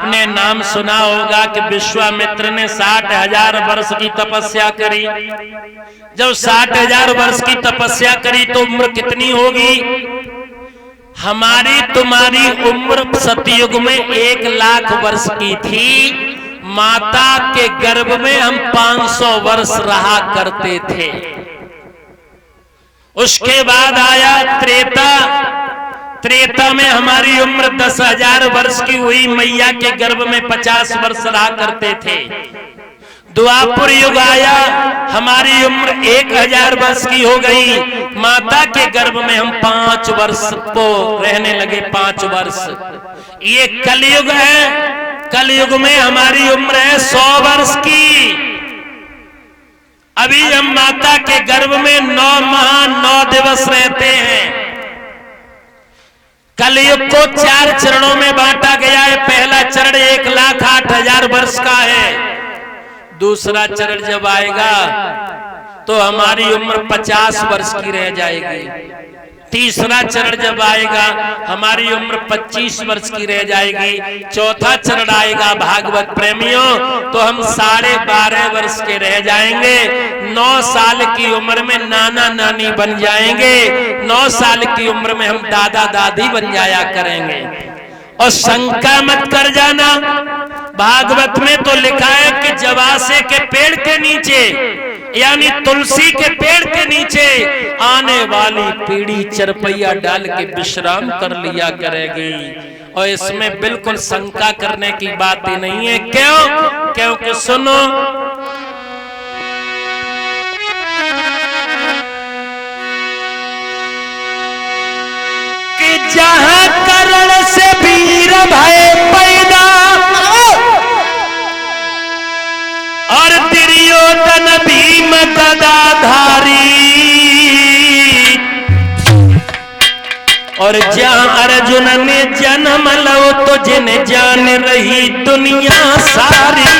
आपने नाम सुना होगा कि विश्वामित्र ने 60,000 वर्ष की तपस्या करी। जब 60,000 वर्ष की तपस्या करी तो उम्र कितनी होगी? हमारी तुम्हारी उम्र सतयुग में 1,00,000 वर्ष की थी। माता के गर्भ में हम 500 वर्ष रहा करते थे। उसके बाद आया त्रेता। त्रेता में हमारी उम्र 10,000 वर्ष की हुई। मैया के गर्भ में 50 वर्ष रहा करते थे। द्वापर युग आया, हमारी उम्र 1,000 वर्ष की हो गई। माता के गर्भ में हम 5 वर्ष को रहने लगे, 5 वर्ष। ये कलयुग है। कलयुग में हमारी उम्र है 100 वर्ष की। अभी हम माता के गर्भ में 9 माह 9 दिवस रहते हैं। कलयुग को 4 चरणों में बांटा गया है। पहला चरण 1,08,000 वर्ष का है। दूसरा चरण जब आएगा तो हमारी उम्र 50 वर्ष की रह जाएगी। तीसरा चरण जब आएगा हमारी उम्र 25 वर्ष की रह जाएगी। चौथा चरण आएगा भागवत प्रेमियों तो हम 12.5 वर्ष के रह जाएंगे। 9 साल की उम्र में नाना नानी बन जाएंगे। 9 साल की उम्र में हम दादा दादी बन जाया करेंगे। और शंका मत कर जाना, भागवत में तो लिखा है कि जवासे के पेड़ के नीचे यानी तुलसी के पेड़ के नीचे आने वाली पीढ़ी चरपैया डाल के विश्राम कर लिया करेगी। और इसमें बिल्कुल शंका करने की बात ही नहीं है। क्यों? क्योंकि सुनो, कि जहां करण से वीर भय पैदा और दुर्योधन भीम गदाधारी, और जहां अर्जुन ने जन्म लो तो जिन जान रही दुनिया सारी।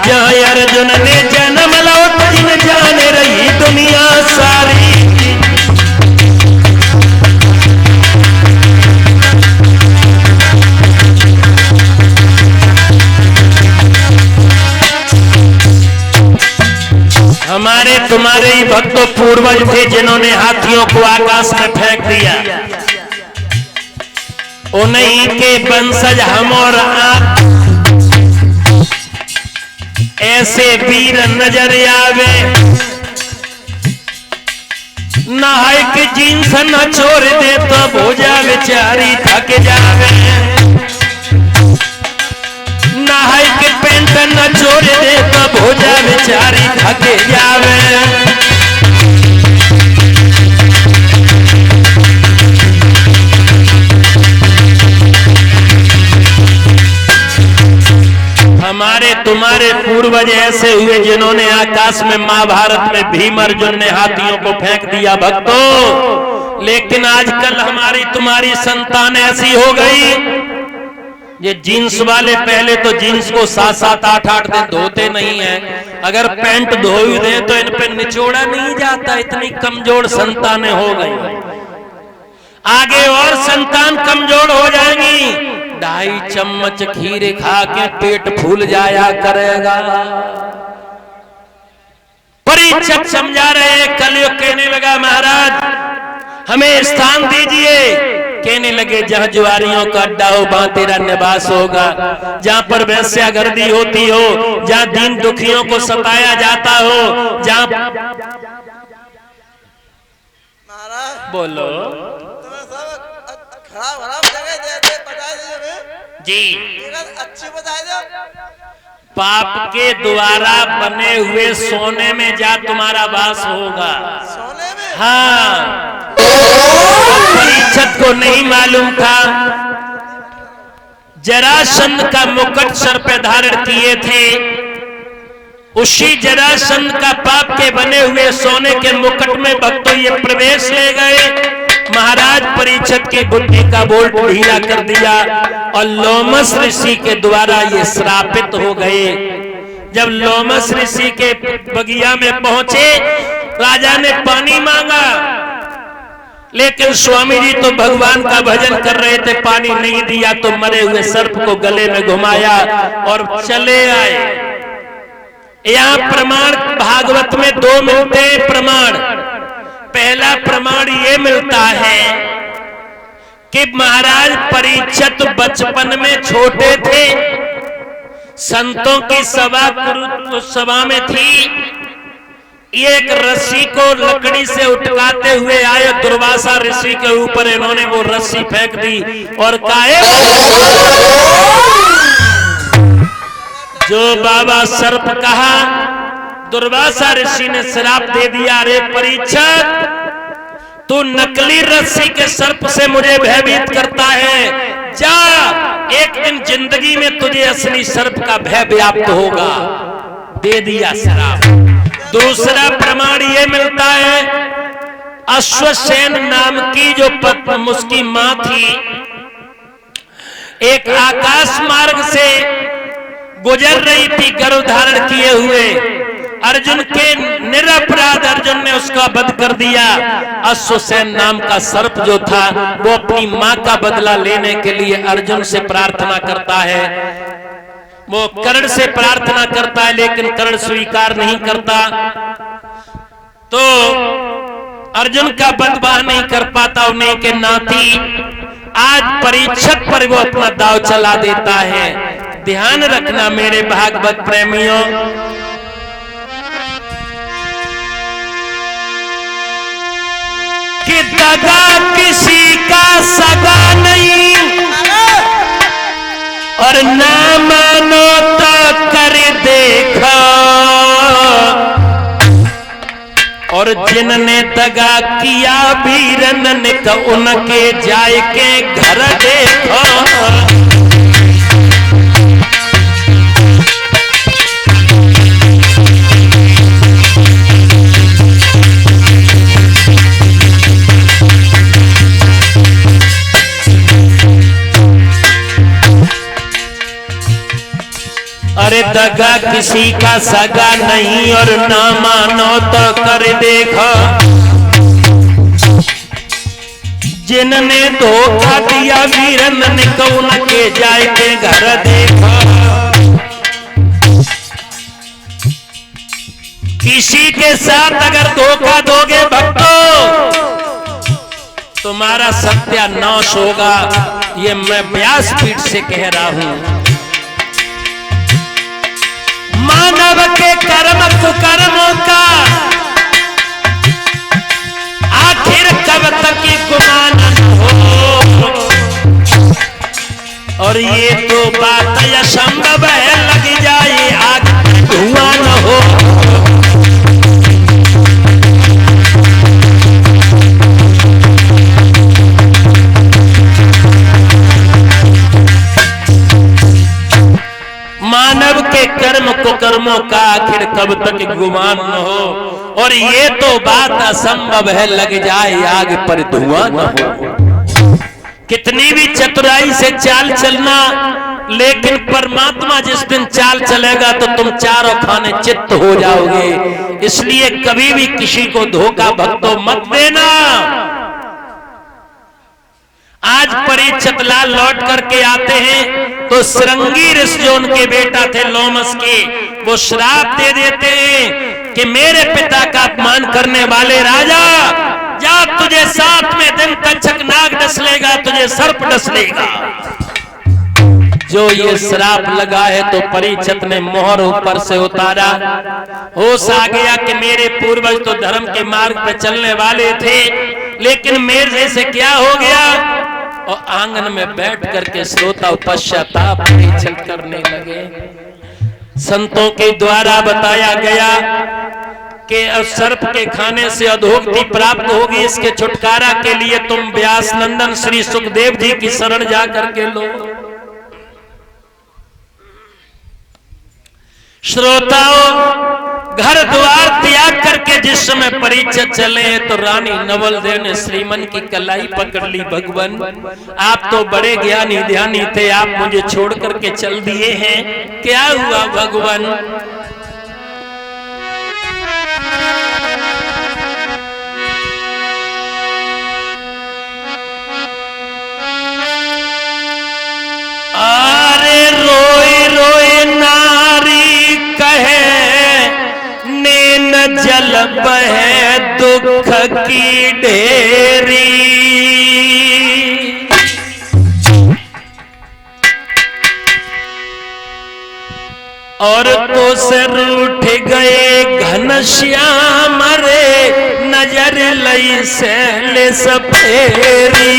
जय अर्जुन ने जन्म लो तो जिन जान रही दुनिया सारी। हमारे तुम्हारे ही भक्तों पूर्वज थे जिन्होंने हाथियों को आकाश में फेंक दिया। उन्हीं के वंशज हम और आप ऐसे वीर नजर आवे। नहाय के जींस न छोड़ दे तो भोजा बेचारी थक जावे। नहाय के पेंट न छोड़ दे तो भोजा बेचारी थक जावे। हमारे तुम्हारे पूर्वज ऐसे हुए जिन्होंने आकाश में महाभारत में भीम अर्जुन ने हाथियों को फेंक दिया भक्तों। लेकिन आजकल हमारी तुम्हारी संतान ऐसी हो गई, ये जीन्स वाले पहले तो जीन्स को 7-7 8-8 दिन धोते नहीं है। अगर पैंट धो दे तो इन पे निचोड़ा नहीं जाता। इतनी कमजोर संतानें हो गई। आगे और संतान कमजोर हो जाएंगी। 2.5 चम्मच खीर खा के पेट फूल जाया करेगा। परीक्षक समझा रहे, कलयुग कहने लगा महाराज हमें स्थान दीजिए। कहने लगे जहां जुआरियों का अड्डा हो वहां तेरा निवास होगा। जहां पर वेश्यागर्दी होती हो, जहां दीन दुखियों को सताया जाता हो, जहां बोलो खराब जगह दे बता जी अच्छी बता दो। पाप के द्वारा बने हुए सोने में जा तुम्हारा वास होगा। सोने में? हाँ। परीक्षित को नहीं मालूम था। जरासंध का मुकुट सर पे धारण किए थे। उसी जरासंध का पाप के बने हुए सोने के मुकुट में भक्तों ये प्रवेश ले गए। महाराज परीक्षित की बुद्धि का बोल्ट ढीला कर दिया और लोमस ऋषि के द्वारा ये श्रापित हो गए। जब लोमस ऋषि के बगिया में पहुंचे, राजा ने पानी मांगा, लेकिन स्वामी जी तो भगवान का भजन कर रहे थे, पानी नहीं दिया तो मरे हुए सर्प को गले में घुमाया और चले आए। यहाँ प्रमाण भागवत में 2 मिलते हैं प्रमाण। पहला प्रमाण ये मिलता है कि महाराज परीक्षित बचपन में छोटे थे, संतों की सभा में थी। एक रस्सी को लकड़ी से उठकाते हुए आए दुर्वासा ऋषि के ऊपर, इन्होंने वो रस्सी फेंक दी और कहा जो बाबा सर्प कहा। दुर्वासा ऋषि ने श्राप दे दिया, अरे परीक्षित तू नकली रस्सी के सर्प से मुझे भयभीत करता है, जा एक दिन जिंदगी में तुझे असली सर्प का भय व्याप्त होगा। दे दिया श्राप। दूसरा प्रमाण ये मिलता है, अश्वसेन नाम की जो उसकी मां थी, एक आकाश मार्ग से गुजर रही थी गर्भ धारण किए हुए। अर्जुन के निरपराध अर्जुन ने उसका वध कर दिया। अश्वसेन नाम का सर्प जो था वो अपनी मां का बदला लेने के लिए अर्जुन से प्रार्थना करता है। वो कर्ण से प्रार्थना करता है, लेकिन कर्ण स्वीकार नहीं करता, तो अर्जुन का बदबाह नहीं कर पाता। उन्हीं के नाती आज परीक्षित पर वो अपना दाव चला देता है। ध्यान रखना मेरे भागवत प्रेमियों, कि दगा किसी का सगा नहीं और ना मानो तो कर देखो, और जिनने दगा किया वीरन का उनके जाए के घर देखो। अरे दगा किसी का सगा नहीं और ना मानो तो कर देखो, जिनने धोखा दिया वीरन को उनके जाए के घर देखो। किसी के साथ अगर धोखा दोगे भक्तों, तुम्हारा सत्यानाश होगा। ये मैं व्यासपीठ से कह रहा हूं। मानव के कर्म कुकर्मों का आखिर कब तक गुमान हो, और ये तो बात असंभव है, लग जाए आग धुआं न हो। मानव के कर्म कुकर्मों का आखिर कब तक गुमान न हो, और ये तो बात असंभव है, लग जाए आग पर धुआं न हो। कितनी भी चतुराई से चाल चलना, लेकिन परमात्मा जिस दिन चाल चलेगा तो तुम चारों खाने चित्त हो जाओगे। इसलिए कभी भी किसी को धोखा भक्तों मत देना। आज परीक्षित लाल लौट करके आते हैं तो श्रृंगी ऋषि जो उनके बेटा थे लोमस के, वो श्राप दे देते हैं कि मेरे पिता का अपमान करने वाले राजा, जा तुझे 7वें दिन तक्षक नाग डस लेगा, तुझे सर्प डस लेगा। जो ये श्राप लगा है तो परीक्षित ने मोहर ऊपर से उतारा। होश आ गया कि मेरे पूर्वज तो धर्म के मार्ग पे चलने वाले थे, लेकिन मेरे से क्या हो गया। और आंगन में बैठ करके श्रोता पश्चाताप परीक्षित करने लगे। संतों के द्वारा बताया गया कि सर्प के खाने से अधोगति प्राप्त होगी। इसके छुटकारा के लिए तुम व्यास नंदन श्री सुखदेव जी की शरण जा करके लो। श्रोताओं, घर द्वार त्याग करके जिस समय परीक्षा चले तो रानी नवल देव ने श्रीमन की कलाई पकड़ ली। भगवान, आप तो बड़े ज्ञानी ध्यानी थे, आप मुझे छोड़ करके चल दिए हैं, क्या हुआ भगवान? अरे रोए रोए नारी कहे, नैन जल बहे दुख की ढेरी। और तो से रूठ गए घनश्याम रे, नजर लई सैल सफेरी।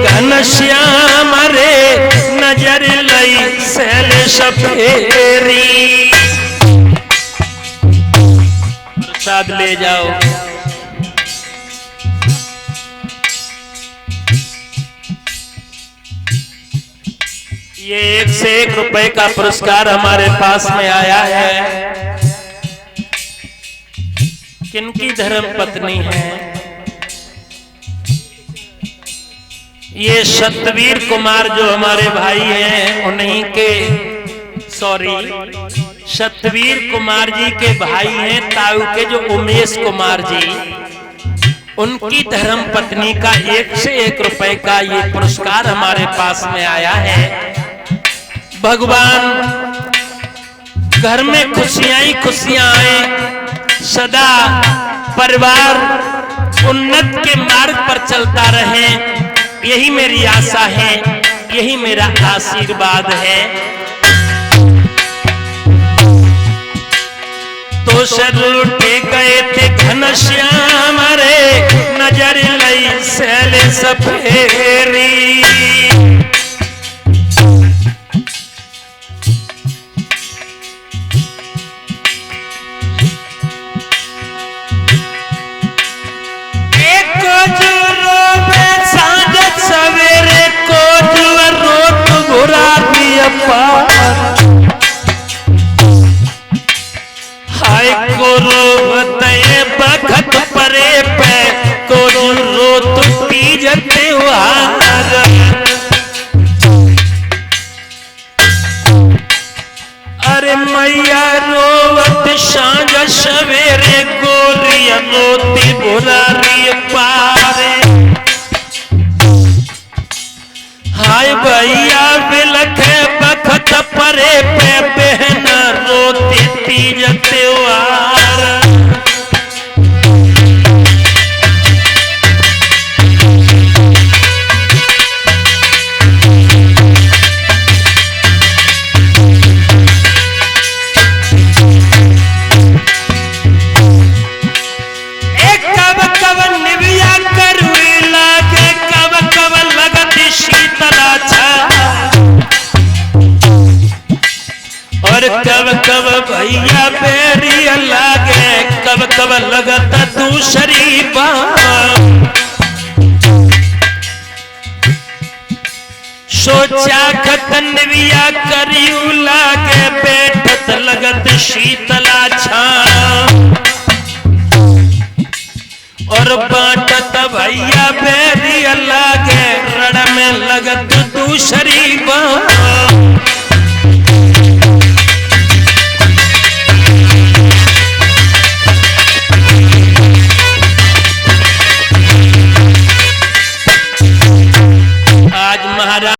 घनश्याम रे, नजर लई सैल सफेरी। प्रसाद ले जाओ। ये 1 से 1 रुपए का पुरस्कार हमारे पास में आया है। किनकी धर्म पत्नी है? ये सतवीर कुमार जो हमारे भाई हैं, उन्हीं के सतवीर कुमार जी के भाई हैं, ताऊ के जो उमेश कुमार जी, उनकी धर्म पत्नी का 1 से 1 रुपए का ये पुरस्कार हमारे पास में आया है। भगवान, घर में खुशियां ही खुशियां आए, सदा परिवार उन्नत के मार्ग पर चलता रहे, यही मेरी आशा है, यही मेरा आशीर्वाद है। तो सर लुटे गए थे घनश्याम रे, नजर लई सैल सफेरी। सवेरे को रोत घुरा दिया पार, हाय को रोते बखत परे पे, को रोत तीज त्योहार। अरे मैया रोवत सांझ सवेरे, गोरिया रोती बुरारी पारे। हाय भैया बिलखे बखत परे पे, बहन रोती तीज त्योहार। एक कब कब निविया करवी लागे, कब कब लगती शीतला छा, और कब कब भैया बेरी लागे, कब कब लगता दूसरी बात। सोचा खतनविया करियू लागे, बैठत लगत शीतला छा, और बाटत भैया बेरी लागे, रण में लगत दूसरी बात।